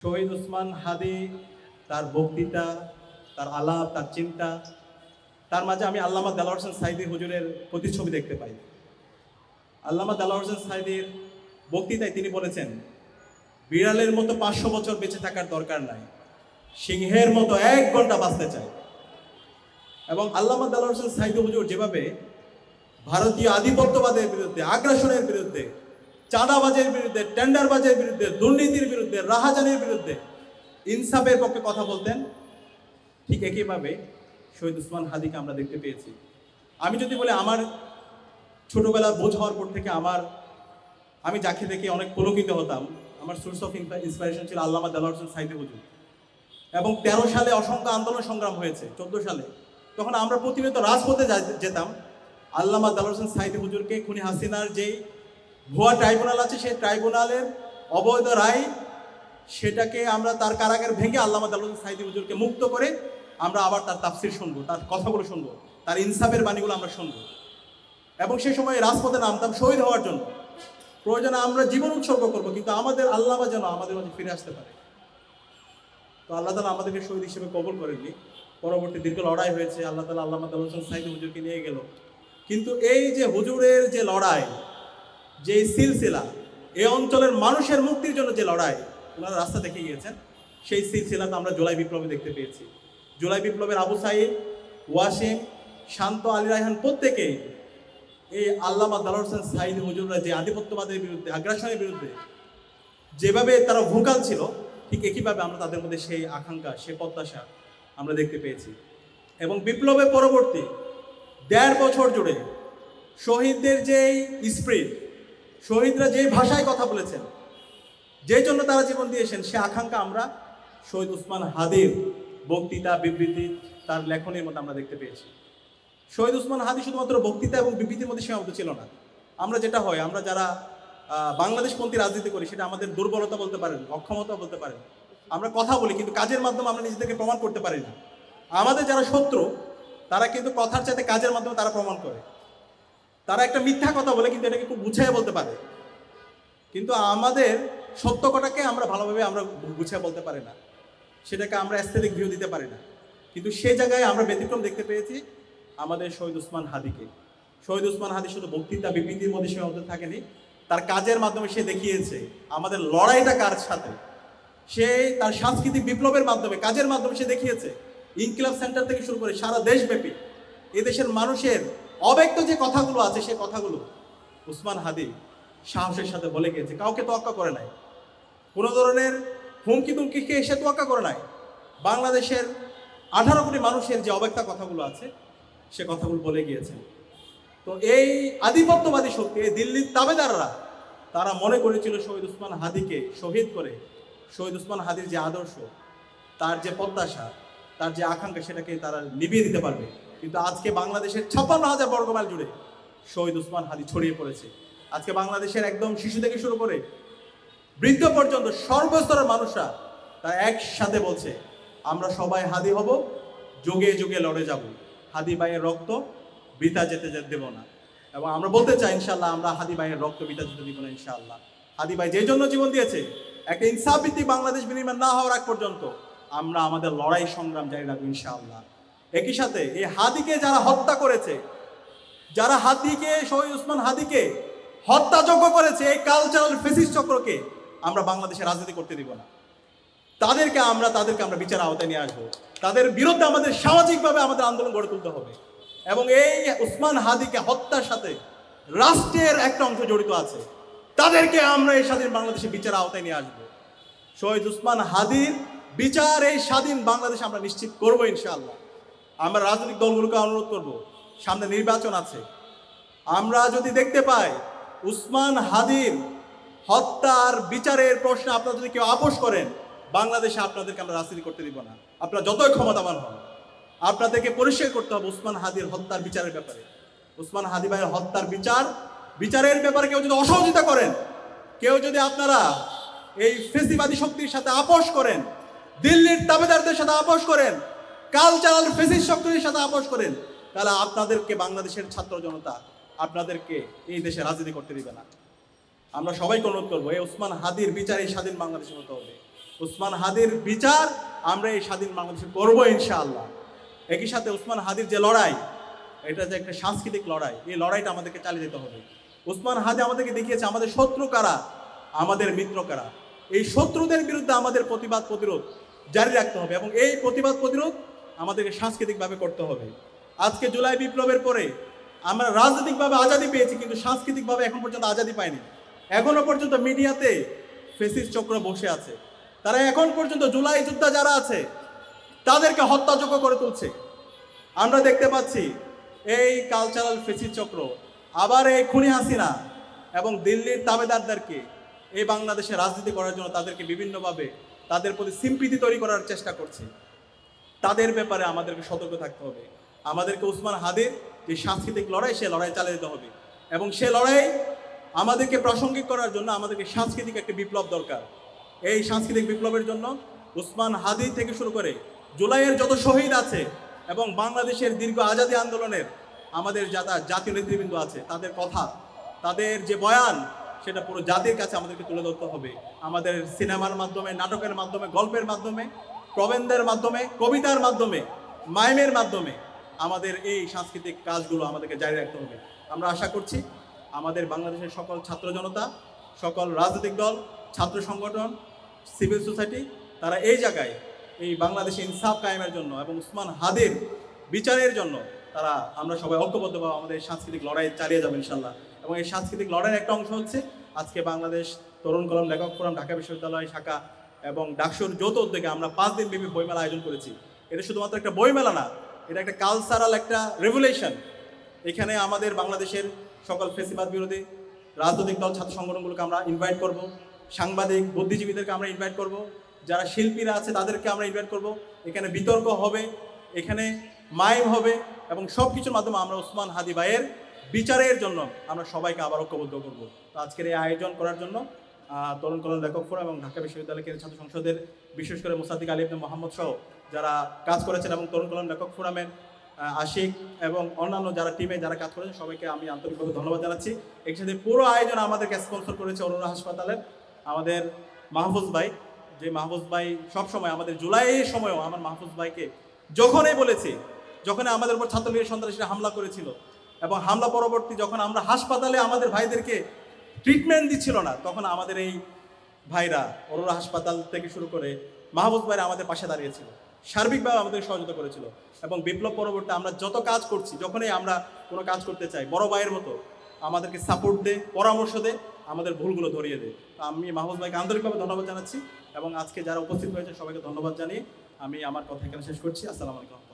শহীদ ওসমান হাদি, তার বক্তৃতা, তার আলাপ, তার চিন্তা, তার মাঝে আমি আল্লামা দেলোয়ার হোসেন সাঈদী হুজুরের প্রতিচ্ছবি দেখতে পাই। আল্লামা দেলোয়ার হোসেন সাঈদীর বক্তৃতায় তিনি বলেছেন, বিড়ালের মতো 500 বছর বেঁচে থাকার দরকার নাই, সিংহের মতো 1 ঘন্টা বাঁচতে চাই। এবং আল্লামা দেলোয়ার হোসেন সাঈদী হুজুর যেভাবে ভারতীয় আধিপত্যবাদের বিরুদ্ধে, আগ্রাসনের বিরুদ্ধে, চাঁদাবাজের বিরুদ্ধে, টেন্ডারবাজের বিরুদ্ধে, দুর্নীতির বিরুদ্ধে, রাহাজানির বিরুদ্ধে ইনসাফের পক্ষে কথা বলতেন, ঠিক একইভাবে শহীদ ওসমান হাদিকে আমরা দেখতে পেয়েছি। আমি যদি বলি, আমার ছোটবেলা বোঝ হওয়ার পর থেকে আমি যাকে দেখে অনেক পুলকিত হতাম, আমার সোর্স অফ ইন্সপিরেশন ছিল আল্লামা দেলোয়ার হোসেন সাঈদী হুজুর। এবং 13 সালে অসংখ্য আন্দোলন সংগ্রাম হয়েছে, 14 সালে তখন আমরা প্রতিনিয়ত রাজপথে যেতাম। আল্লামা দেলোয়ার হোসেন সাঈদী হুজুরকে খুনি হাসিনার যেই ভুয়া ট্রাইব্যুনাল আছে, সেই ট্রাইব্যুনালের অবৈধ রায়, সেটাকে আমরা তার কারাগার ভেঙে আল্লামা দেলোয়ার হোসেন সাঈদী হুজুরকে মুক্ত করে আমরা আবার তার তাফসির শুনবো, তার কথাগুলো শুনবো, তার ইনসাফের বাণীগুলো আমরা শুনবো। এবং সেই সময় রাজপথে নামতাম শহীদ হওয়ার জন্য। প্রয়োজনে আমরা জীবন উৎসর্গ করবো, কিন্তু আমাদের আল্লামা যেন আমাদের মাঝে ফিরে আসতে পারে। তো আল্লাহ তালা আমাদেরকে শহীদ হিসেবে কবুল করেননি। পরবর্তী দীর্ঘ লড়াই হয়েছে, আল্লাহ তালা আল্লামা দেলোয়ার হোসেন সাঈদী হুজুরকে নিয়ে গেল। কিন্তু এই যে হুজুরের যে লড়াই, যে সিলসিলা, এই অঞ্চলের মানুষের মুক্তির জন্য যে লড়াই ওনারা রাস্তা দেখে গিয়েছেন, সেই সিলসিলাতে আমরা জুলাই বিপ্লবে দেখতে পেয়েছি। জুলাই বিপ্লবের আবু সাঈদ, ওয়াসিম, শান্ত, আলী রায়হান প্রত্যেকেই এই আল্লামা দেলোয়ার হোসেন সাঈদী হুজুররা যে আধিপত্যবাদের বিরুদ্ধে, আগ্রাসনের বিরুদ্ধে যেভাবে তারা ভোকাল ছিল, ঠিক একইভাবে আমরা তাদের মধ্যে সেই আকাঙ্ক্ষা, সেই প্রত্যাশা আমরা দেখতে পেয়েছি। এবং বিপ্লবের পরবর্তী 1.5 বছর জুড়ে শহীদদের যেই স্পিরিট, শহীদরা যেই ভাষায় কথা বলেছেন, যেই জন্য তারা জীবন দিয়েছেন, সে আকাঙ্ক্ষা আমরা শহীদ ওসমান হাদির বক্তৃতা, বিবৃতি, তার লেখনের মধ্যে আমরা দেখতে পেয়েছি। শহীদ ওসমান হাদি শুধুমাত্র বক্তৃতা এবং বিবৃতির মধ্যে সীমাবদ্ধ ছিল না। আমরা যেটা হয়, আমরা যারা বাংলাদেশপন্থী রাজনীতি করি, সেটা আমাদের দুর্বলতা বলতে পারেন, অক্ষমতা বলতে পারেন। আমরা কথা বলি, কিন্তু কাজের মাধ্যমে আমরা নিজেদেরকে প্রমাণ করতে পারি না। আমাদের যারা শত্রু, তারা কিন্তু কথার চাইতে কাজের মাধ্যমে তারা প্রমাণ করে। তারা একটা মিথ্যা কথা বলে, কিন্তু এটাকে খুব গুছিয়ে বলতে পারে। কিন্তু আমাদের সত্য কথাকে আমরা ভালোভাবে গুছিয়ে বলতে পারি না, সেটাকে আমরা অ্যাস্থেটিক ভিউ দিতে পারি না। কিন্তু সেই জায়গায় আমরা ব্যতিক্রম দেখতে পেয়েছি আমাদের শহীদ ওসমান হাদিকে। শহীদ ওসমান হাদি শুধু বক্তৃতা, বিবৃতির মধ্যে সীমাবদ্ধ থাকেনি, তার কাজের মাধ্যমে সে দেখিয়েছে আমাদের লড়াইটা কার সাথে। সে তার সাংস্কৃতিক বিপ্লবের মাধ্যমে, কাজের মাধ্যমে সে দেখিয়েছে, ইনকিলাব সেন্টার থেকে শুরু করে সারা দেশব্যাপী এদেশের মানুষের অব্যক্ত যে কথাগুলো আছে, সে কথাগুলো ওসমান হাদি সাহসের সাথে বলে গিয়েছে। কাউকে তোয়াক্কা করে নাই, কোনো ধরনের হুমকি তুমকিকে সে তোয়াক্কা করে নাই। বাংলাদেশের 18 কোটি মানুষের যে অব্যক্ত কথাগুলো আছে, সে কথাগুলো বলে গিয়েছে। তো এই আধিপত্যবাদী শক্তি, এই দিল্লির তাবেদাররা, তারা মনে করেছিল শহীদ ওসমান হাদিকে শহীদ করে শহীদ ওসমান হাদির যে আদর্শ, তার যে প্রত্যাশা, তার যে আকাঙ্ক্ষা, সেটাকে তারা নিভিয়ে দিতে পারবে। কিন্তু আজকে বাংলাদেশের 56,000 বর্গমাইল জুড়ে শহীদ ওসমান হাদি ছড়িয়ে পড়েছে। আজকে বাংলাদেশের একদম শিশু থেকে শুরু করে বৃদ্ধ পর্যন্ত সর্বস্তরের মানুষরা তারা একসাথে বলছে, আমরা সবাই হাদি হব, যুগে যুগে লড়ে যাব, হাদি ভাইয়ের রক্ত বৃথা যেতে দেব না। এবং আমরা বলতে চাই, ইনশাআল্লাহ আমরা হাদি ভাইয়ের রক্ত বৃথা যেতে দিব না। ইনশাআল্লাহ হাদি ভাই যে জন্য জীবন দিয়েছে, একটা ইনসাফ ভিত্তিক বাংলাদেশ বিনির্মাণ না হওয়ার আগ পর্যন্ত আমরা আমাদের লড়াই সংগ্রাম জারি রাখবো ইনশাআল্লাহ। একই সাথে এই হাদিকে যারা হত্যা করেছে, যারা শহীদ ওসমান হাদিকে হত্যাযোগ্য করেছে, এই কালচারাল ফেসিস্ট চক্রকে আমরা বাংলাদেশে রাজনীতি করতে দিব না। তাদেরকে আমরা বিচার আওতায় নিয়ে আসবো। তাদের বিরুদ্ধে আমাদের সামাজিকভাবে আমাদের আন্দোলন গড়ে তুলতে হবে। এবং এই ওসমান হাদিকে হত্যার সাথে রাষ্ট্রের একটা অংশ জড়িত আছে, তাদেরকে আমরা এই স্বাধীন বাংলাদেশে বিচার আওতায় নিয়ে আসবো। শহীদ ওসমান হাদির বিচার এই স্বাধীন বাংলাদেশে আমরা নিশ্চিত করবো ইনশাআল্লাহ। আমরা রাজনৈতিক দলগুলোকে অনুরোধ করব, সামনে নির্বাচন আছে, আমরা যদি দেখতে পাই ওসমান হাদির হত্যার বিচারের প্রশ্নে আপনারা যদি কেউ আপোষ করেন, বাংলাদেশে আপনাদেরকে আমরা রাজনীতি করতে দিব না। আপনারা যতই ক্ষমতাবান হন, আপনাদেরকে পরিষ্কার করতে হবে ওসমান হাদির হত্যার বিচারের ব্যাপারে। ওসমান হাদি ভাইয়ের হত্যার বিচারের ব্যাপারে কেউ যদি অসহযোগিতা করেন, কেউ যদি আপনারা এই ফেসিবাদী শক্তির সাথে আপোষ করেন, দিল্লির তাবেদারদের সাথে আপোষ করেন, কালচারাল ফেসিস্ট শক্তির সাথে আপোষ করেন, তাহলে আপনাদেরকে বাংলাদেশের ছাত্র জনতা আপনাদেরকে এই দেশে রাজনীতি করতে দিবে না। আমরা সবাইকে অনুরোধ করবো, এই ওসমান হাদির বিচারে স্বাধীন বাংলাদেশের হতে হবে। উসমান হাদির বিচার আমরা এই স্বাধীন বাংলাদেশে করবো ইনশাআল্লাহ। একই সাথে উসমান হাদির যে লড়াই, এটা যে একটা সাংস্কৃতিক লড়াই, এই লড়াইটা আমাদেরকে চালিয়ে যেতে হবে। উসমান হাদি আমাদেরকে দেখিয়েছে আমাদের শত্রু কারা, আমাদের মিত্র কারা। এই শত্রুদের বিরুদ্ধে আমাদের প্রতিবাদ প্রতিরোধ জারি রাখতে হবে এবং এই প্রতিবাদ প্রতিরোধ আমাদেরকে সাংস্কৃতিকভাবে করতে হবে। আজকে জুলাই বিপ্লবের পরে আমরা রাজনৈতিকভাবে আজাদি পেয়েছি, কিন্তু সাংস্কৃতিকভাবে এখন পর্যন্ত আজাদি পাইনি। এখনো পর্যন্ত মিডিয়াতে ফেসিস্ট চক্র বসে আছে, তারা এখন পর্যন্ত জুলাই যোদ্ধা যারা আছে তাদেরকে হত্যাযোগ্য করে তুলছে। আমরা দেখতে পাচ্ছি এই কালচারাল ফেসিস্ট চক্র আবার এই খুনি হাসিনা এবং দিল্লির তাবেদারদেরকে এই বাংলাদেশে রাজনীতি করার জন্য তাদেরকে বিভিন্নভাবে তাদের প্রতি সিম্পিতি তৈরি করার চেষ্টা করছে। তাদের ব্যাপারে আমাদেরকে সতর্ক থাকতে হবে। আমাদেরকে উসমান হাদির যে সাংস্কৃতিক লড়াই, সে লড়াই চালিয়ে যেতে হবে এবং সে লড়াই আমাদেরকে প্রাসঙ্গিক করার জন্য আমাদেরকে সাংস্কৃতিক একটি বিপ্লব দরকার। এই সাংস্কৃতিক বিপ্লবের জন্য উসমান হাদি থেকে শুরু করে জুলাইয়ের যত শহীদ আছে এবং বাংলাদেশের দীর্ঘ আজাদী আন্দোলনের আমাদের যারা জাতীয় নেতৃবৃন্দ আছে, তাদের কথা, তাদের যে বয়ান, সেটা পুরো জাতির কাছে আমাদেরকে তুলে ধরতে হবে। আমাদের সিনেমার মাধ্যমে, নাটকের মাধ্যমে, গল্পের মাধ্যমে, প্রবন্ধের মাধ্যমে, কবিতার মাধ্যমে, মাইমের মাধ্যমে আমাদের এই সাংস্কৃতিক কাজগুলো আমাদেরকে জারি রাখতে হবে। আমরা আশা করছি আমাদের বাংলাদেশের সকল ছাত্র জনতা, সকল রাজনৈতিক দল, ছাত্র সংগঠন, সিভিল সোসাইটি, তারা এই জায়গায় এই বাংলাদেশে ইনসাফ কায়েমের জন্য এবং উসমান হাদির বিচারের জন্য তারা আমরা সবাই ঐক্যবদ্ধভাবে আমাদের সাংস্কৃতিক লড়াই চালিয়ে যাবো ইনশাল্লাহ। এবং এই সাংস্কৃতিক লড়াইয়ের একটা অংশ হচ্ছে আজকে বাংলাদেশ তরুণ কলম লেখক ফোরাম, ঢাকা বিশ্ববিদ্যালয় শাখা এবং ডাকসুর যৌথ উদ্যোগে আমরা 5 দিন ব্যাপী বইমেলা আয়োজন করেছি। এটা শুধুমাত্র একটা বইমেলা না, এটা একটা কালচারাল একটা রেভলিউশন। এখানে আমাদের বাংলাদেশের সকল ফেসিবাদ বিরোধী রাজনৈতিক দল, ছাত্র সংগঠনগুলোকে আমরা ইনভাইট করব, সাংবাদিক, বুদ্ধিজীবীদেরকে আমরা ইনভাইট করব, যারা শিল্পীরা আছে তাদেরকে আমরা ইনভাইট করব। এখানে বিতর্ক হবে, এখানে মাইম হবে এবং সব কিছুর মাধ্যমে আমরা উসমান হাদি ভাইয়ের বিচারের জন্য আমরা সবাইকে আবার ঐক্যবদ্ধ করব। তো আজকের এই আয়োজন করার জন্য তরুণ কলম লেখক ফোরাম এবং ঢাকা বিশ্ববিদ্যালয় কেন্দ্রীয় ছাত্র সংসদের বিশেষ করে মোসাদ্দিক আলী ইবনে মোহাম্মদ সহ যারা কাজ করেছেন এবং তরুণ কলম লেখক ফোরামের আশিক এবং অন্যান্য যারা টিমে যারা কাজ করেছেন সবাইকে আমি আন্তরিকভাবে ধন্যবাদ জানাচ্ছি। এর সাথে পুরো আয়োজন আমাদেরকে স্পন্সর করেছে অরুণা হাসপাতালের আমাদের মাহফুজ ভাই, যে মাহফুজ ভাই সবসময় আমাদের জুলাইয়ের সময়ও আমার মাহফুজ ভাইকে যখনই বলেছি, যখন আমাদের উপর ছাত্রলীগের সন্ত্রাসীরা হামলা করেছিল এবং হামলা পরবর্তী যখন আমরা হাসপাতালে আমাদের ভাইদেরকে ট্রিটমেন্ট দিচ্ছিল না, তখন আমাদের এই ভাইরা অরুণা হাসপাতাল থেকে শুরু করে মাহফুজ ভাইরা আমাদের পাশে দাঁড়িয়েছিল, সার্বিকভাবে আমাদের সহযোগিতা করেছিল। এবং বিপ্লব পরবর্তী আমরা যত কাজ করছি, যখনই আমরা কোনো কাজ করতে চাই, বড় ভাইয়ের মতো আমাদেরকে সাপোর্ট দে, পরামর্শ দে, আমাদের ভুলগুলো ধরিয়ে দে। তো আমি মাহফুজ ভাইকে আন্তরিকভাবে ধন্যবাদ জানাচ্ছি এবং আজকে যারা উপস্থিত হয়েছে সবাইকে ধন্যবাদ জানিয়ে আমি আমার কথা এখানে শেষ করছি। আসসালামু আলাইকুম।